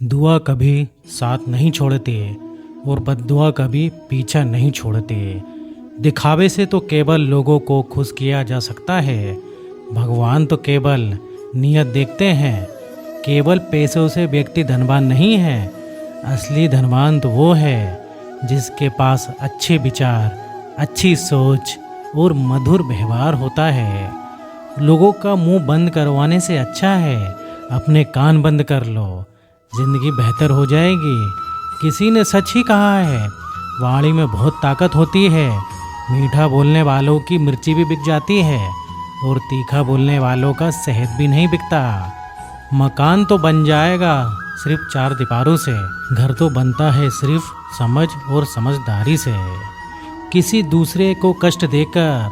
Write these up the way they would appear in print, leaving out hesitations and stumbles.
दुआ कभी साथ नहीं छोड़ते और बद्दुआ कभी पीछा नहीं छोड़ते। दिखावे से तो केवल लोगों को खुश किया जा सकता है। भगवान तो केवल नियत देखते हैं। केवल पैसों से व्यक्ति धनवान नहीं है। असली धनवान तो वो है जिसके पास अच्छे विचार, अच्छी सोच और मधुर व्यवहार होता है। लोगों का मुंह बंद करवाने से अच्छा है अपने कान बंद कर लो, जिंदगी बेहतर हो जाएगी। किसी ने सच ही कहा है, वाणी में बहुत ताकत होती है। मीठा बोलने वालों की मिर्ची भी बिक जाती है और तीखा बोलने वालों का शहद भी नहीं बिकता। मकान तो बन जाएगा सिर्फ 4 दीवारों से, घर तो बनता है सिर्फ समझ और समझदारी से। किसी दूसरे को कष्ट देकर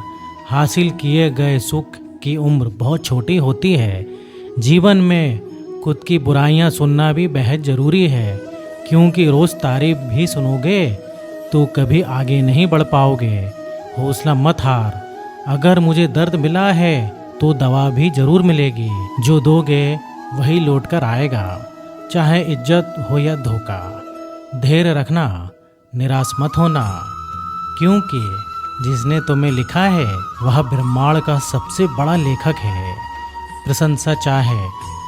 हासिल किए गए सुख की उम्र बहुत छोटी होती है। जीवन में खुद की बुराइयां सुनना भी बेहद ज़रूरी है, क्योंकि रोज़ तारीफ भी सुनोगे तो कभी आगे नहीं बढ़ पाओगे। हौसला मत हार। अगर मुझे दर्द मिला है तो दवा भी ज़रूर मिलेगी। जो दोगे वही लौट कर आएगा, चाहे इज्जत हो या धोखा। धैर्य रखना, निराश मत होना, क्योंकि जिसने तुम्हें लिखा है वह ब्रह्मांड का सबसे बड़ा लेखक है। प्रशंसा चाहे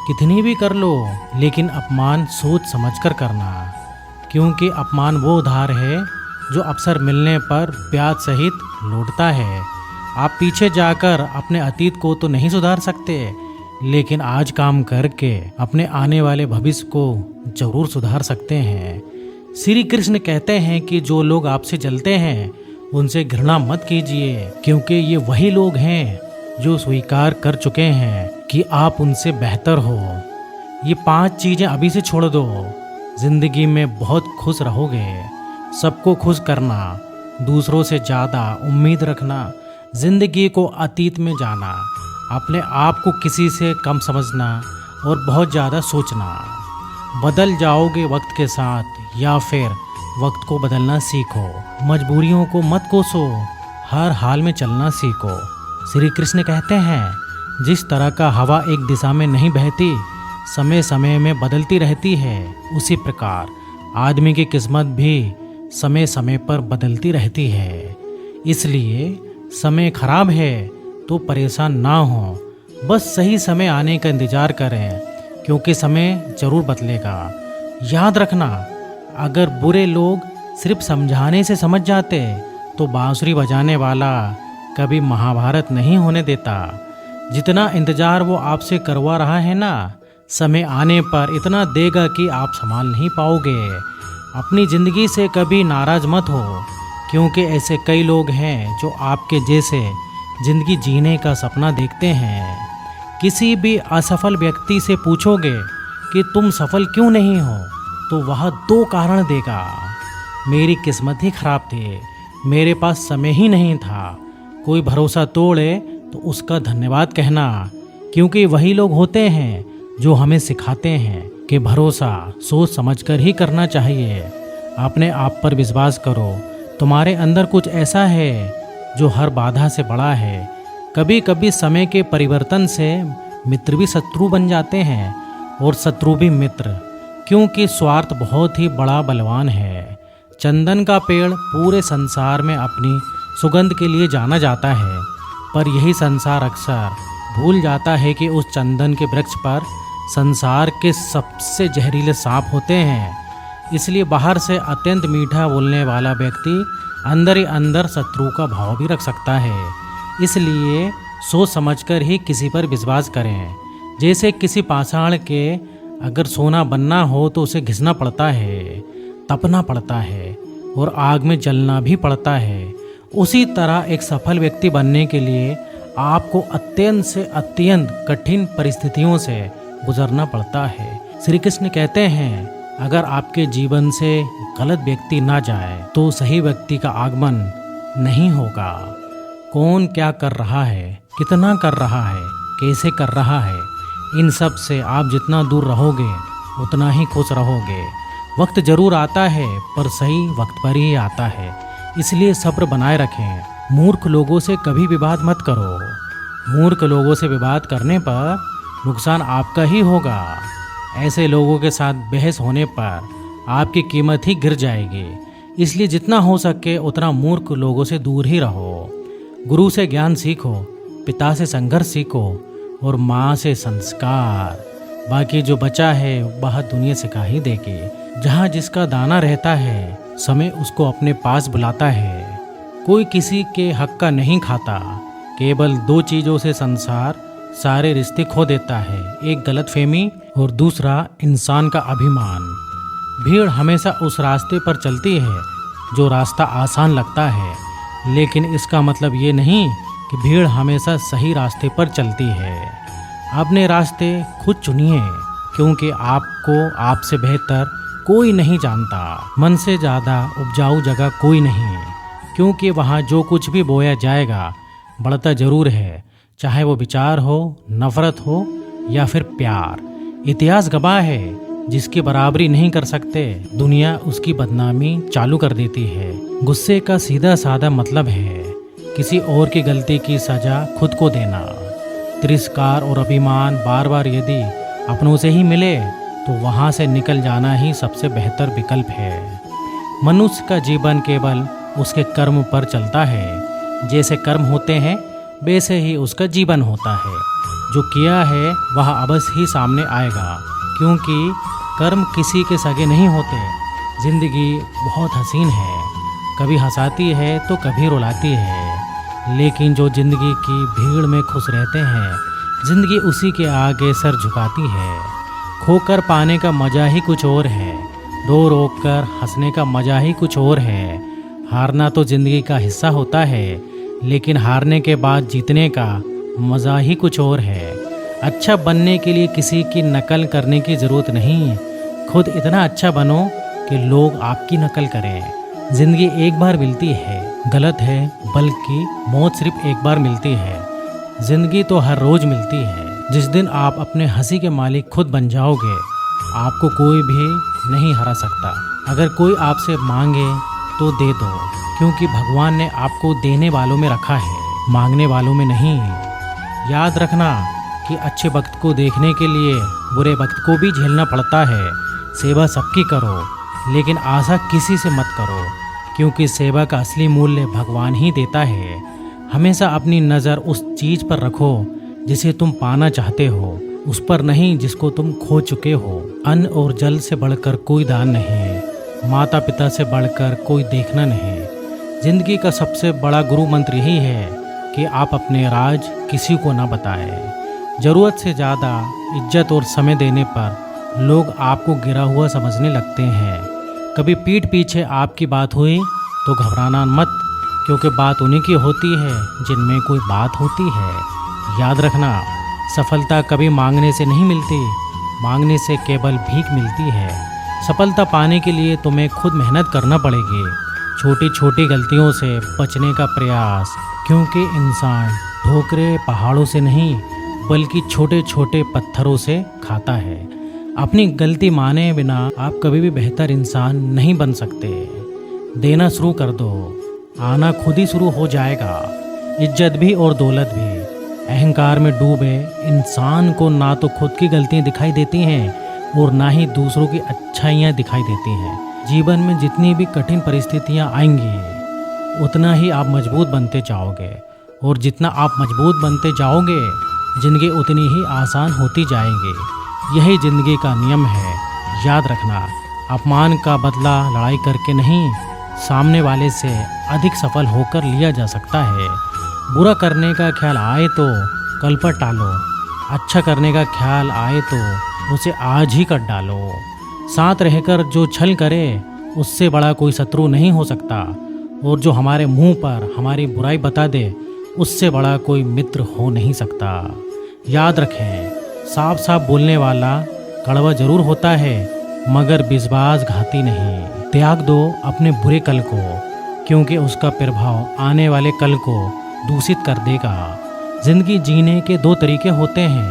कितनी भी कर लो, लेकिन अपमान सोच समझकर करना, क्योंकि अपमान वो उधार है जो अवसर मिलने पर ब्याज सहित लौटता है। आप पीछे जाकर अपने अतीत को तो नहीं सुधार सकते, लेकिन आज काम करके अपने आने वाले भविष्य को जरूर सुधार सकते हैं। श्री कृष्ण कहते हैं कि जो लोग आपसे जलते हैं उनसे घृणा मत कीजिए, क्योंकि ये वही लोग हैं जो स्वीकार कर चुके हैं कि आप उनसे बेहतर हो। ये 5 चीज़ें अभी से छोड़ दो, जिंदगी में बहुत खुश रहोगे। सबको खुश करना, दूसरों से ज़्यादा उम्मीद रखना, जिंदगी को अतीत में जाना, अपने आप को किसी से कम समझना और बहुत ज़्यादा सोचना। बदल जाओगे वक्त के साथ, या फिर वक्त को बदलना सीखो। मजबूरियों को मत कोसो, हर हाल में चलना सीखो। श्री कृष्ण कहते हैं, जिस तरह का हवा एक दिशा में नहीं बहती, समय समय में बदलती रहती है, उसी प्रकार आदमी की किस्मत भी समय समय पर बदलती रहती है। इसलिए समय खराब है तो परेशान ना हो, बस सही समय आने का इंतज़ार करें, क्योंकि समय ज़रूर बदलेगा। याद रखना, अगर बुरे लोग सिर्फ समझाने से समझ जाते तो बांसुरी बजाने वाला कभी महाभारत नहीं होने देता। जितना इंतज़ार वो आपसे करवा रहा है ना, समय आने पर इतना देगा कि आप संभाल नहीं पाओगे। अपनी ज़िंदगी से कभी नाराज़ मत हो, क्योंकि ऐसे कई लोग हैं जो आपके जैसे ज़िंदगी जीने का सपना देखते हैं। किसी भी असफल व्यक्ति से पूछोगे कि तुम सफल क्यों नहीं हो, तो वह 2 कारण देगा। मेरी किस्मत ही खराब थी, मेरे पास समय ही नहीं था। कोई भरोसा तोड़े तो उसका धन्यवाद कहना, क्योंकि वही लोग होते हैं जो हमें सिखाते हैं कि भरोसा सोच समझकर ही करना चाहिए। अपने आप पर विश्वास करो, तुम्हारे अंदर कुछ ऐसा है जो हर बाधा से बड़ा है। कभी कभी समय के परिवर्तन से मित्र भी शत्रु बन जाते हैं और शत्रु भी मित्र, क्योंकि स्वार्थ बहुत ही बड़ा बलवान है। चंदन का पेड़ पूरे संसार में अपनी सुगंध के लिए जाना जाता है, पर यही संसार अक्सर भूल जाता है कि उस चंदन के वृक्ष पर संसार के सबसे जहरीले सांप होते हैं। इसलिए बाहर से अत्यंत मीठा बोलने वाला व्यक्ति अंदर ही अंदर शत्रु का भाव भी रख सकता है। इसलिए सोच समझकर ही किसी पर विश्वास करें। जैसे किसी पाषाण के अगर सोना बनना हो तो उसे घिसना पड़ता है, तपना पड़ता है और आग में जलना भी पड़ता है। उसी तरह एक सफल व्यक्ति बनने के लिए आपको अत्यंत से अत्यंत कठिन परिस्थितियों से गुजरना पड़ता है। श्री कृष्ण कहते हैं, अगर आपके जीवन से गलत व्यक्ति ना जाए तो सही व्यक्ति का आगमन नहीं होगा। कौन क्या कर रहा है, कितना कर रहा है, कैसे कर रहा है, इन सब से आप जितना दूर रहोगे उतना ही खुश रहोगे। वक्त जरूर आता है, पर सही वक्त पर ही आता है। इसलिए सब्र बनाए रखें। मूर्ख लोगों से कभी विवाद मत करो। मूर्ख लोगों से विवाद करने पर नुकसान आपका ही होगा। ऐसे लोगों के साथ बहस होने पर आपकी कीमत ही गिर जाएगी। इसलिए जितना हो सके उतना मूर्ख लोगों से दूर ही रहो। गुरु से ज्ञान सीखो, पिता से संघर्ष सीखो और माँ से संस्कार। बाकी जो बचा है वह दुनिया सिखा ही देगी। जहाँ जिसका दाना रहता है समय उसको अपने पास बुलाता है। कोई किसी के हक का नहीं खाता। केवल दो चीज़ों से संसार सारे रिश्ते खो देता है, एक गलतफहमी और दूसरा इंसान का अभिमान। भीड़ हमेशा उस रास्ते पर चलती है जो रास्ता आसान लगता है, लेकिन इसका मतलब ये नहीं कि भीड़ हमेशा सही रास्ते पर चलती है। अपने रास्ते खुद चुनिए, क्योंकि आपको आपसे बेहतर कोई नहीं जानता। मन से ज़्यादा उपजाऊ जगह कोई नहीं, क्योंकि वहाँ जो कुछ भी बोया जाएगा बढ़ता जरूर है, चाहे वो विचार हो, नफरत हो या फिर प्यार। इतिहास गवाह है, जिसकी बराबरी नहीं कर सकते दुनिया उसकी बदनामी चालू कर देती है। गुस्से का सीधा साधा मतलब है किसी और की गलती की सजा खुद को देना। तिरस्कार और अभिमान बार बार यदि अपनों से ही मिले तो वहाँ से निकल जाना ही सबसे बेहतर विकल्प है। मनुष्य का जीवन केवल उसके कर्म पर चलता है। जैसे कर्म होते हैं वैसे ही उसका जीवन होता है। जो किया है वह अवश्य ही सामने आएगा, क्योंकि कर्म किसी के सगे नहीं होते। जिंदगी बहुत हसीन है, कभी हंसाती है तो कभी रुलाती है, लेकिन जो जिंदगी की भीड़ में खुश रहते हैं जिंदगी उसी के आगे सर झुकाती है। खोकर पाने का मज़ा ही कुछ और है, रो रो कर हंसने का मज़ा ही कुछ और है। हारना तो जिंदगी का हिस्सा होता है, लेकिन हारने के बाद जीतने का मज़ा ही कुछ और है। अच्छा बनने के लिए किसी की नकल करने की ज़रूरत नहीं, खुद इतना अच्छा बनो कि लोग आपकी नकल करें। ज़िंदगी एक बार मिलती है, गलत है, बल्कि मौत सिर्फ एक बार मिलती है। ज़िंदगी तो हर रोज़ मिलती है। जिस दिन आप अपने हंसी के मालिक खुद बन जाओगे आपको कोई भी नहीं हरा सकता। अगर कोई आपसे मांगे तो दे दो, क्योंकि भगवान ने आपको देने वालों में रखा है, मांगने वालों में नहीं। याद रखना कि अच्छे वक्त को देखने के लिए बुरे वक्त को भी झेलना पड़ता है। सेवा सबकी करो, लेकिन आशा किसी से मत करो, क्योंकि सेवा का असली मूल्य भगवान ही देता है। हमेशा अपनी नज़र उस चीज़ पर रखो जिसे तुम पाना चाहते हो, उस पर नहीं जिसको तुम खो चुके हो। अन्न और जल से बढ़कर कोई दान नहीं, माता पिता से बढ़कर कोई देखना नहीं। जिंदगी का सबसे बड़ा गुरु मंत्र यही है कि आप अपने राज किसी को ना बताएं। ज़रूरत से ज़्यादा इज्जत और समय देने पर लोग आपको गिरा हुआ समझने लगते हैं। कभी पीठ पीछे आपकी बात हुई तो घबराना मत, क्योंकि बात उन्हीं की होती है जिनमें कोई बात होती है। याद रखना, सफलता कभी मांगने से नहीं मिलती, मांगने से केवल भीख मिलती है। सफलता पाने के लिए तुम्हें खुद मेहनत करना पड़ेगी। छोटी छोटी गलतियों से बचने का प्रयास, क्योंकि इंसान ठोकरे पहाड़ों से नहीं बल्कि छोटे छोटे पत्थरों से खाता है। अपनी गलती माने बिना आप कभी भी बेहतर इंसान नहीं बन सकते। देना शुरू कर दो, आना खुद ही शुरू हो जाएगा। इज्जत भी और दौलत भी। अहंकार में डूबे इंसान को ना तो खुद की गलतियां दिखाई देती हैं और ना ही दूसरों की अच्छाइयाँ दिखाई देती हैं। जीवन में जितनी भी कठिन परिस्थितियाँ आएंगी उतना ही आप मजबूत बनते जाओगे, और जितना आप मजबूत बनते जाओगे जिंदगी उतनी ही आसान होती जाएगी। यही जिंदगी का नियम है। याद रखना, अपमान का बदला लड़ाई करके नहीं, सामने वाले से अधिक सफल होकर लिया जा सकता है। बुरा करने का ख्याल आए तो कल पर टालो, अच्छा करने का ख्याल आए तो उसे आज ही कर डालो। साथ रहकर जो छल करे उससे बड़ा कोई शत्रु नहीं हो सकता, और जो हमारे मुंह पर हमारी बुराई बता दे उससे बड़ा कोई मित्र हो नहीं सकता। याद रखें, साफ साफ बोलने वाला कड़वा जरूर होता है मगर विश्वासघाती नहीं। त्याग दो अपने बुरे कल को, क्योंकि उसका प्रभाव आने वाले कल को दूषित कर देगा। जिंदगी जीने के दो तरीके होते हैं,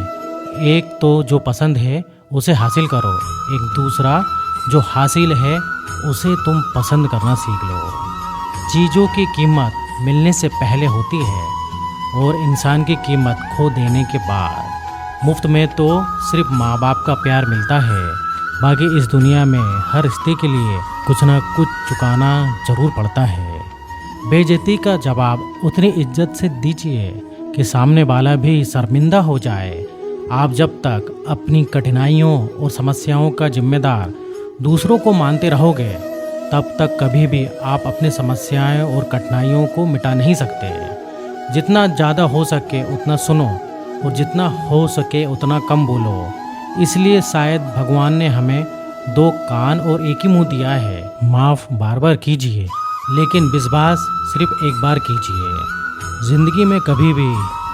एक तो जो पसंद है उसे हासिल करो, एक दूसरा जो हासिल है उसे तुम पसंद करना सीख लो। चीज़ों की कीमत मिलने से पहले होती है और इंसान की कीमत खो देने के बाद। मुफ्त में तो सिर्फ माँ बाप का प्यार मिलता है, बाकी इस दुनिया में हर रिश्ते के लिए कुछ ना कुछ चुकाना जरूर पड़ता है। बेइज्जती का जवाब उतनी इज्जत से दीजिए कि सामने वाला भी शर्मिंदा हो जाए। आप जब तक अपनी कठिनाइयों और समस्याओं का जिम्मेदार दूसरों को मानते रहोगे, तब तक कभी भी आप अपनी समस्याएं और कठिनाइयों को मिटा नहीं सकते। जितना ज़्यादा हो सके उतना सुनो और जितना हो सके उतना कम बोलो। इसलिए शायद भगवान ने हमें 2 कान और एक ही मुंह दिया है। माफ़ बार बार कीजिए, लेकिन विश्वास सिर्फ एक बार कीजिए। ज़िंदगी में कभी भी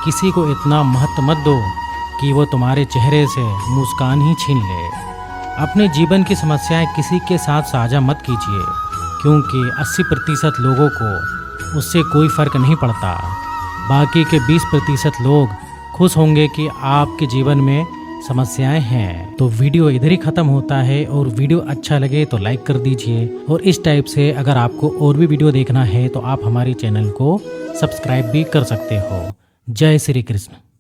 किसी को इतना महत्व मत दो कि वो तुम्हारे चेहरे से मुस्कान ही छीन ले। अपने जीवन की समस्याएं किसी के साथ साझा मत कीजिए, क्योंकि 80% लोगों को उससे कोई फ़र्क नहीं पड़ता। बाकी के 20% लोग खुश होंगे कि आपके जीवन में समस्याएं हैं। तो वीडियो इधर ही ख़त्म होता है, और वीडियो अच्छा लगे तो लाइक कर दीजिए। और इस टाइप से अगर आपको और भी वीडियो देखना है तो आप हमारे चैनल को सब्सक्राइब भी कर सकते हो। जय श्री कृष्ण।